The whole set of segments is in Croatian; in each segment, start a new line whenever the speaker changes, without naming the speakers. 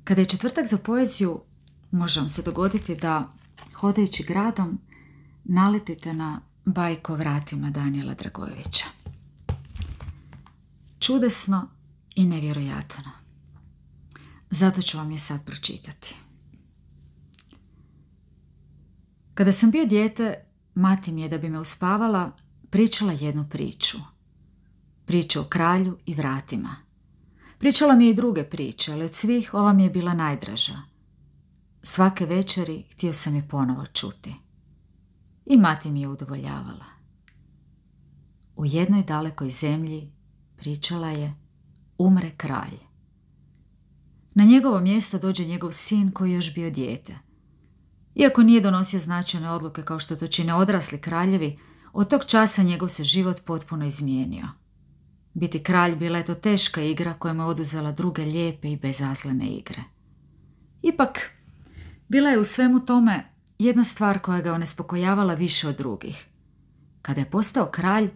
Kada je četvrtak za poeziju, može vam se dogoditi da, hodajući gradom, naletite na bajku o vratima Danijela Dragojevića. Čudesno i nevjerojatno. Zato ću vam je sad pročitati. Kada sam bio dijete, mati mi je, da bi me uspavala, pričala jednu priču. Priču o kralju i vratima. Pričala mi je i druge priče, ali od svih ova mi je bila najdraža. Svake večeri htio sam je ponovo čuti. I mati mi je udovoljavala. U jednoj dalekoj zemlji, pričala je, umre kralj. Na njegovo mjesto dođe njegov sin koji je još bio dijete. Iako nije donosio značajne odluke kao što to čine odrasli kraljevi, od tog časa njegov se život potpuno izmijenio. Biti kralj bila je to teška igra koja mu je oduzela druge lijepe i bezazlene igre. Ipak, bila je u svemu tome jedna stvar koja ga onespokojavala više od drugih. Kada je postao kralj,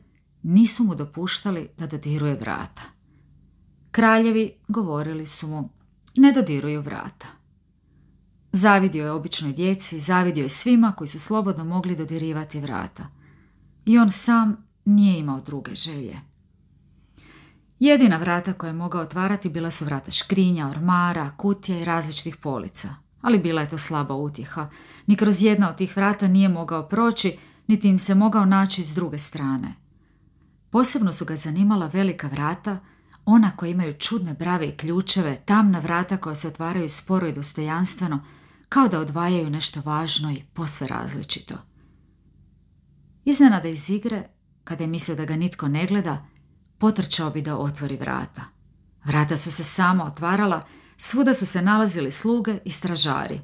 nisu mu dopuštali da dodiruje vrata. Kraljevi govorili su mu, ne dodiruju vrata. Zavidio je običnoj djeci, zavidio je svima koji su slobodno mogli dodirivati vrata. I on sam nije imao druge želje. Jedina vrata koje je mogao otvarati bila su vrata škrinja, ormara, kutija i različitih polica. Ali bila je to slaba utjeha. Ni kroz jedna od tih vrata nije mogao proći, niti im se mogao naći s druge strane. Posebno su ga zanimala velika vrata, ona koja imaju čudne brave i ključeve, tamna vrata koja se otvaraju sporo i dostojanstveno, kao da odvajaju nešto važno i posve različito. Iznenada iz igre, kada je mislio da ga nitko ne gleda, potrčao bi da otvori vrata. Vrata su se sama otvarala, svuda su se nalazili sluge i stražari.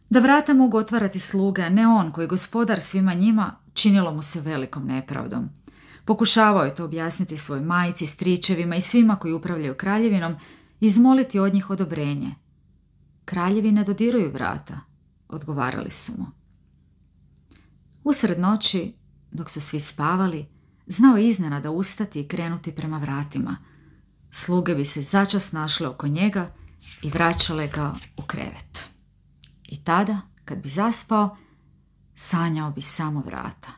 Da vrata mogu otvarati sluge, a ne on koji je gospodar svima njima, činilo mu se velikom nepravdom. Pokušavao je to objasniti svojoj majci, stričevima i svima koji upravljaju kraljevinom, izmoliti od njih odobrenje. Kraljevi ne dodiruju vrata, odgovarali su mu. Usred noći, dok su svi spavali, znao je iznenada ustati i krenuti prema vratima. Sluge bi se začas našle oko njega i vraćale ga u krevet. I tada, kad bi zaspao, sanjao bi samo vrata.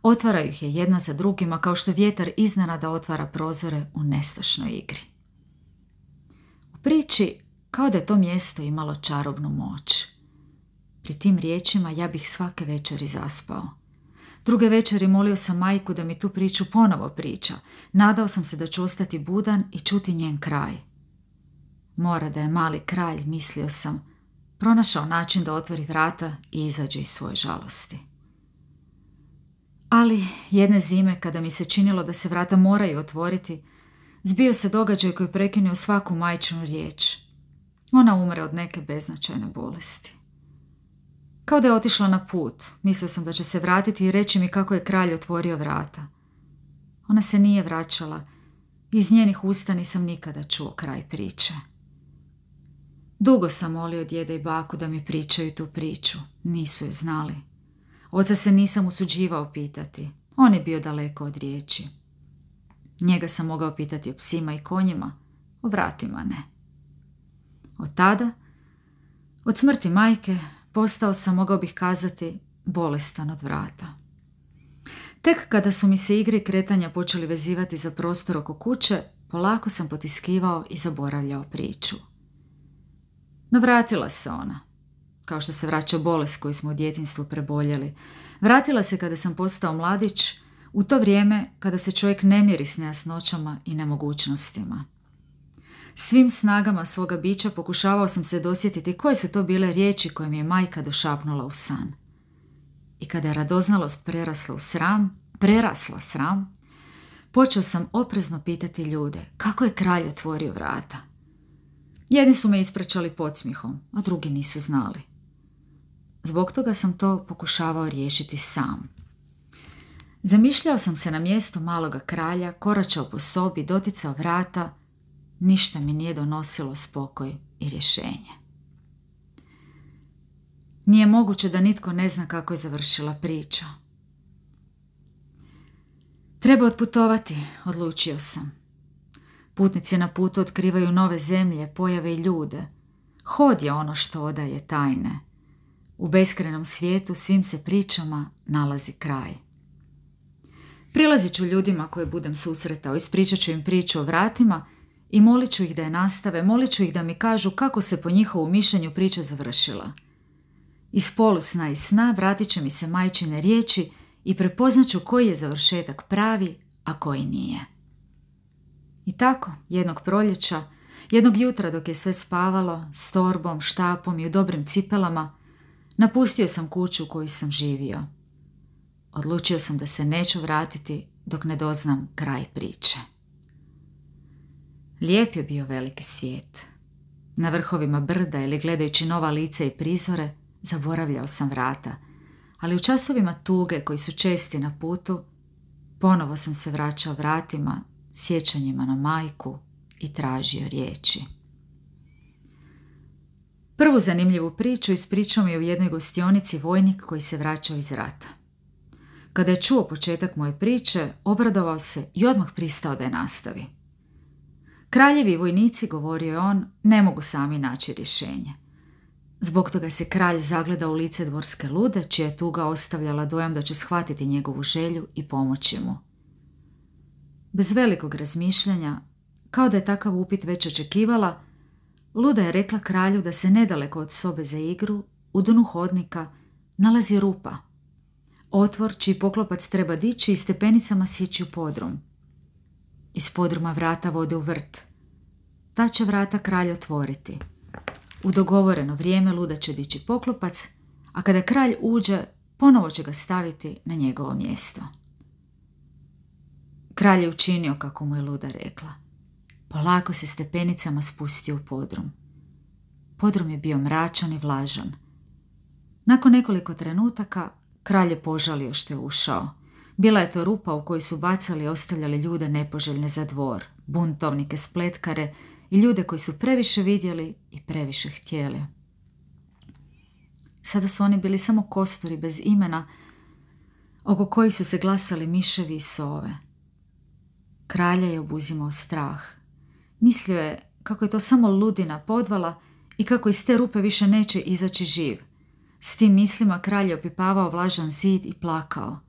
Otvaraju ih je jedna za drugima kao što vjetar iznenada otvara prozore u nestašnoj igri. U priči kao da je to mjesto imalo čarobnu moć. Pri tim riječima ja bih svake večeri zaspao. Druge večeri molio sam majku da mi tu priču ponovo priča. Nadao sam se da ću ostati budan i čuti njen kraj. Mora da je mali kralj, mislio sam, pronašao način da otvori vrata i izađe iz svoje žalosti. Ali jedne zime, kada mi se činilo da se vrata moraju otvoriti, zbio se događaj koji je prekinuo svaku majčinu riječ. Ona umre od neke beznačajne bolesti. Kao da je otišla na put, mislio sam da će se vratiti i reći mi kako je kralj otvorio vrata. Ona se nije vraćala, iz njenih usta nisam nikada čuo kraj priče. Dugo sam molio djeda i baku da mi pričaju tu priču, nisu je znali. Oca se nisam usuđivao pitati, on je bio daleko od riječi. Njega sam mogao pitati o psima i konjima, o vratima ne. Od tada, od smrti majke, postao sam, mogao bih kazati, bolestan od vrata. Tek kada su mi se igre i kretanja počeli vezivati za prostor oko kuće, polako sam potiskivao i zaboravljao priču. No vratila se ona, kao što se vraća bolest koju smo u djetinjstvu preboljeli. Vratila se kada sam postao mladić, u to vrijeme kada se čovjek ne mjeri s nejasnoćama i nemogućnostima. Svim snagama svoga bića pokušavao sam se dosjetiti koje su to bile riječi koje mi je majka došapnula u san. I kada je radoznalost prerasla sram, počeo sam oprezno pitati ljude kako je kralj otvorio vrata. Jedni su me ispraćali podsmihom, a drugi nisu znali. Zbog toga sam to pokušavao riješiti sam. Zamišljao sam se na mjestu maloga kralja, koračao po sobi, doticao vrata. Ništa mi nije donosilo spokoj i rješenje. Nije moguće da nitko ne zna kako je završila priča. Treba otputovati, odlučio sam. Putnici na putu otkrivaju nove zemlje, pojave i ljude. Hod je ono što odaje tajne. U beskrajnom svijetu svim se pričama nalazi kraj. Prilazit ću ljudima koje budem susretao, ispričat ću im priču o vratima i molit ću ih da je nastave, molit ću ih da mi kažu kako se po njihovu mišljenju priča završila. Iz polusna i sna vratit će mi se majčine riječi i prepoznat ću koji je završetak pravi, a koji nije. I tako, jednog proljeća, jednog jutra dok je sve spavalo, s torbom, štapom i u dobrim cipelama, napustio sam kuću u kojoj sam živio. Odlučio sam da se neću vratiti dok ne doznam kraj priče. Lijep je bio veliki svijet. Na vrhovima brda ili gledajući nova lica i prizore, zaboravljao sam vrata, ali u časovima tuge koji su česti na putu, ponovo sam se vraćao vratima, sjećanjima na majku i tražio riječi. Prvu zanimljivu priču ispričao mi je u jednoj gostionici vojnik koji se vraćao iz rata. Kada je čuo početak moje priče, obradovao se i odmah pristao da je nastavi. Kraljevi vojnici, govorio je on, ne mogu sami naći rješenje. Zbog toga se kralj zagleda u lice dvorske lude, čija je tuga ostavljala dojam da će shvatiti njegovu želju i pomoći mu. Bez velikog razmišljanja, kao da je takav upit već očekivala, luda je rekla kralju da se nedaleko od sobe za igru, u dnu hodnika, nalazi rupa. Otvor čiji poklopac treba dići i stepenicama sići u podrum. Iz podruma vrata vode u vrt. Ta će vrata kralj otvoriti. U dogovoreno vrijeme luda će dići poklopac, a kada kralj uđe, ponovo će ga staviti na njegovo mjesto. Kralj je učinio kako mu je luda rekla. Polako se stepenicama spustio u podrum. Podrum je bio mračan i vlažan. Nakon nekoliko trenutaka, kralj je požalio što je ušao. Bila je to rupa u kojoj su bacali i ostavljali ljude nepoželjne za dvor, buntovnike, spletkare i ljude koji su previše vidjeli i previše htjeli. Sada su oni bili samo kosturi bez imena, oko kojih su se glasali miševi i sove. Kralja je obuzimao strah. Mislio je kako je to samo ludina podvala i kako iz te rupe više neće izaći živ. S tim mislima kralj je opipavao vlažan zid i plakao.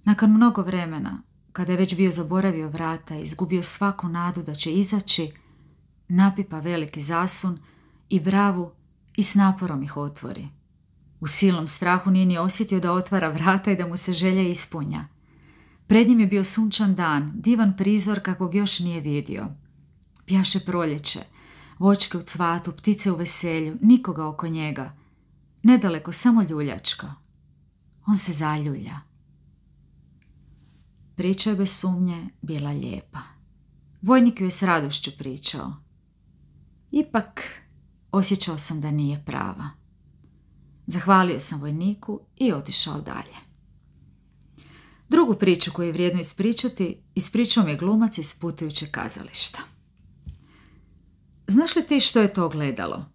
Nakon mnogo vremena, kada je već bio zaboravio vrata i izgubio svaku nadu da će izaći, napipa veliki zasun i bravu i s naporom ih otvori. U silnom strahu nije ni osjetio da otvara vrata i da mu se želja ispunja. Pred njim je bio sunčan dan, divan prizor kakvog još nije vidio. Pjaše proljeće, voćke u cvatu, ptice u veselju, nikoga oko njega. Nedaleko samo ljuljačka. On se zaljulja. Priča je bez sumnje bila lijepa. Vojnik ju je s radošću pričao. Ipak osjećao sam da nije prava. Zahvalio sam vojniku i otišao dalje. Drugu priču koju je vrijedno ispričati, ispričao mi je glumac iz putujućeg kazališta. Znaš li ti što je to ogledalo?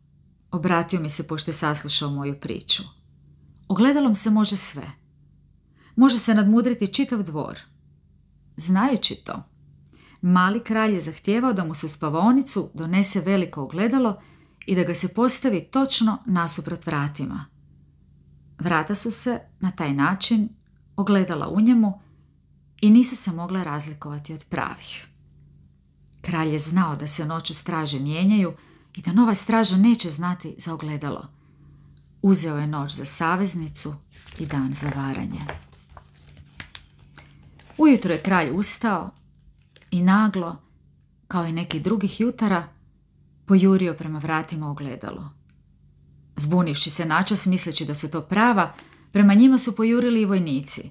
Obratio mi se pošto je saslušao moju priču. Ogledalom se može sve. Može se nadmudriti čitav dvor. Znajući to, mali kralj je zahtijevao da mu se u spavaonicu donese veliko ogledalo i da ga se postavi točno nasuprot vratima. Vrata su se, na taj način, ogledala u njemu i nisu se mogla razlikovati od pravih. Kralj je znao da se noću straže mijenjaju i da nova straža neće znati za ogledalo. Uzeo je noć za saveznicu i dan za varanje. Ujutro je kralj ustao i naglo, kao i nekih drugih jutara, pojurio prema vratima ogledalo. Zbunivši se načas, misleći da su to prava, prema njima su pojurili i vojnici.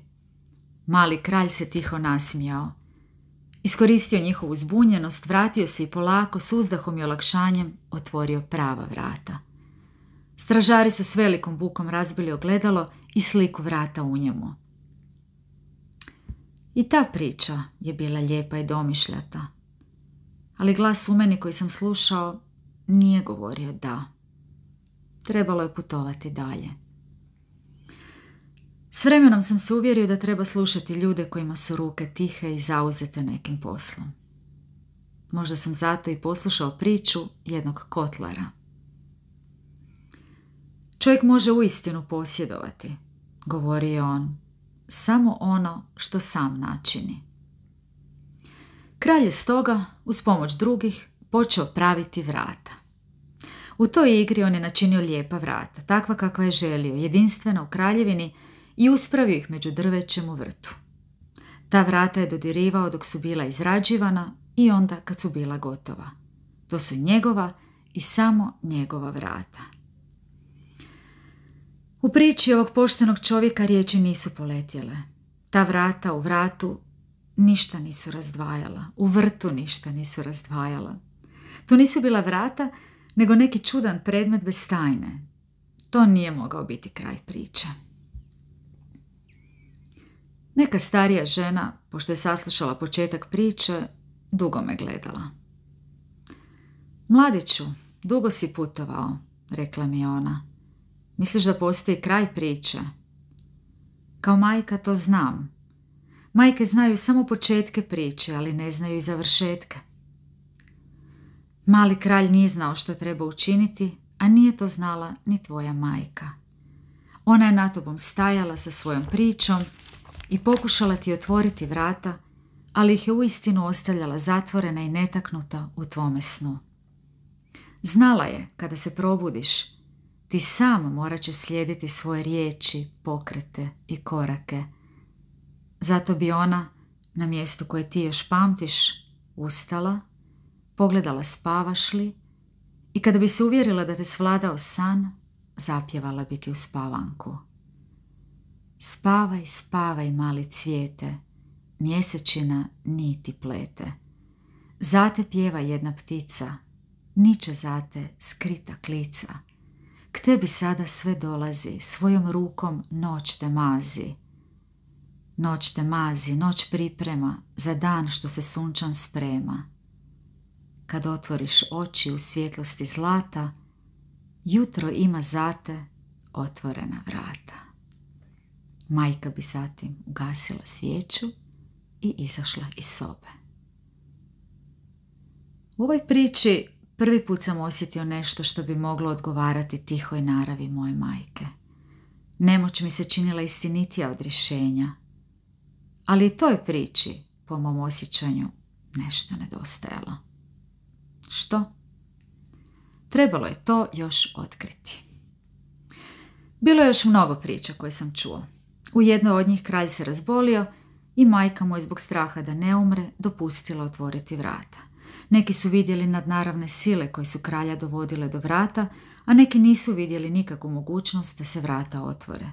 Mali kralj se tiho nasmijao. Iskoristio njihovu zbunjenost, vratio se i polako, s uzdahom i olakšanjem, otvorio prava vrata. Stražari su s velikom bukom razbili ogledalo i sliku vrata u njemu. I ta priča je bila lijepa i domišljata, ali glas u meni koji sam slušao nije govorio da. Trebalo je putovati dalje. S vremenom sam se uvjerio da treba slušati ljude kojima su ruke tihe i zauzete nekim poslom. Možda sam zato i poslušao priču jednog kotlara. Čovjek može uistinu posjedovati, govori je on, samo ono što sam načini. Kralj je stoga, uz pomoć drugih, počeo praviti vrata. U toj igri on je načinio lijepa vrata, takva kakva je želio, jedinstvena u kraljevini, i uspravio ih među drvećem u vrtu. Ta vrata je dodirivao dok su bila izrađivana i onda kad su bila gotova. To su njegova i samo njegova vrata. U priči ovog poštenog čovjeka riječi nisu poletjele. Ta vrata u vratu ništa nisu razdvajala, u vrtu ništa nisu razdvajala. To nisu bila vrata, nego neki čudan predmet bez tajne. To nije mogao biti kraj priče. Neka starija žena, pošto je saslušala početak priče, dugo me gledala. Mladiću, dugo si putovao, rekla mi ona. Misliš da postoji kraj priče? Kao majka to znam. Majke znaju samo početke priče, ali ne znaju i završetke. Mali kralj nije znao što treba učiniti, a nije to znala ni tvoja majka. Ona je na tobom stajala sa svojom pričom i pokušala ti otvoriti vrata, ali ih je uistinu ostavljala zatvorena i netaknuta u tvome snu. Znala je, kada se probudiš, ti sam morat ćeš slijediti svoje riječi, pokrete i korake. Zato bi ona, na mjestu koje ti još pamtiš, ustala, pogledala spavaš li i kada bi se uvjerila da te svladao san, zapjevala bi ti u spavanku. Spavaj, spavaj, mali cvijete, mjesečina niti plete. Zate pjeva jedna ptica, niče zate skrita klica. K tebi sada sve dolazi, svojom rukom noć te mazi. Noć te mazi, noć priprema za dan što se sunčan sprema. Kad otvoriš oči u svjetlosti zlata, jutro ima zate otvorena vrata. Majka bi zatim ugasila svijeću i izašla iz sobe. U ovoj priči prvi put sam osjetio nešto što bi moglo odgovarati tihoj naravi moje majke. Nemoć mi se činila istinitija od rješenja. Ali i toj priči, po mom osjećanju, nešto nedostajalo. Što? Trebalo je to još otkriti. Bilo je još mnogo priča koje sam čuo. U jednoj od njih kralj se razbolio i majka mu je zbog straha da ne umre dopustila otvoriti vrata. Neki su vidjeli nadnaravne sile koje su kralja dovodile do vrata, a neki nisu vidjeli nikakvu mogućnost da se vrata otvore.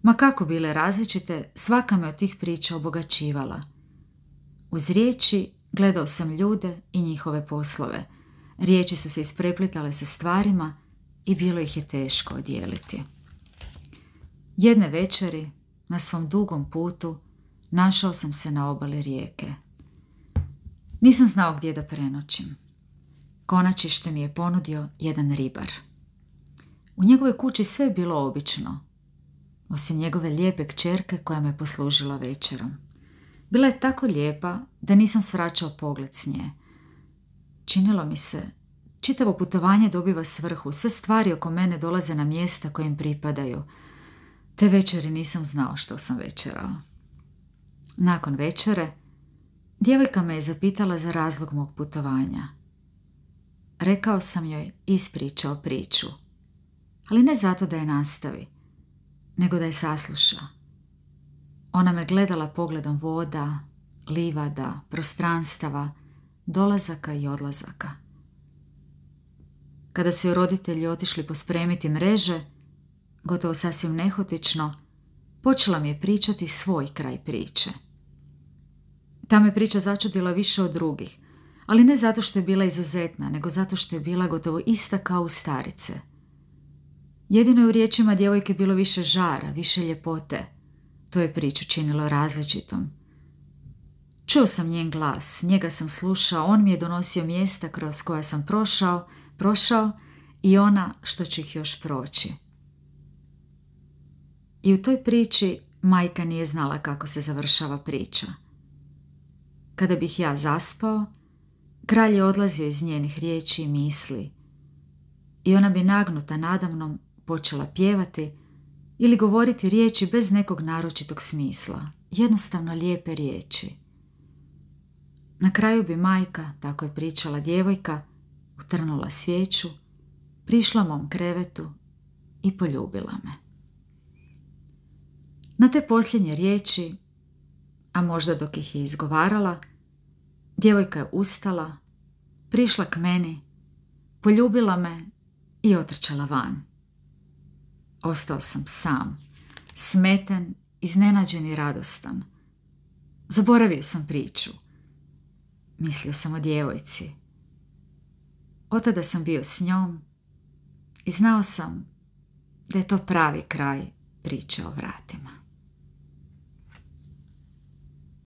Ma kako bile različite, svaka me od tih priča obogaćivala. Uz riječi gledao sam ljude i njihove poslove. Riječi su se ispreplitale sa stvarima i bilo ih je teško odijeliti. Jedne večeri, na svom dugom putu, našao sam se na obali rijeke. Nisam znao gdje da prenoćim. Konačište mi je ponudio jedan ribar. U njegovoj kući sve je bilo obično, osim njegove lijepe kćerke koja me poslužila večerom. Bila je tako lijepa da nisam svraćao pogled s nje. Činilo mi se, čitavo putovanje dobiva svrhu, sve stvari oko mene dolaze na mjesta koje im pripadaju. Te večeri nisam znao što sam večerao. Nakon večere, djevojka me je zapitala za razlog mog putovanja. Rekao sam joj ispričao priču, ali ne zato da je nastavi, nego da je sasluša. Ona me gledala pogledom voda, livada, prostranstava, dolazaka i odlazaka. Kada su joj roditelji otišli pospremiti mreže, gotovo sasvim nehotično, počela mi je pričati svoj kraj priče. Ta me priča začudila više od drugih, ali ne zato što je bila izuzetna, nego zato što je bila gotovo ista kao u starice. Jedino je u riječima djevojke bilo više žara, više ljepote. To je priču činilo različitom. Čuo sam njen glas, njega sam slušao, on mi je donosio mjesta kroz koja sam prošao i ona što ću ih još proći. I u toj priči majka nije znala kako se završava priča. Kada bih ja zaspao, Kralj je odlazio iz njenih riječi i misli i ona bi nagnuta nadamnom počela pjevati ili govoriti riječi bez nekog naročitog smisla, jednostavno lijepe riječi. Na kraju bi majka, tako je pričala djevojka, utrnula svijeću, prišla mom krevetu i poljubila me. Na te posljednje riječi, a možda dok ih je izgovarala, djevojka je ustala, prišla k meni, poljubila me i otrčala van. Ostao sam sam, smeten, iznenađen i radostan. Zaboravio sam priču. Mislio sam o djevojci. Otada sam bio s njom i znao sam da je to pravi kraj priče o vratima.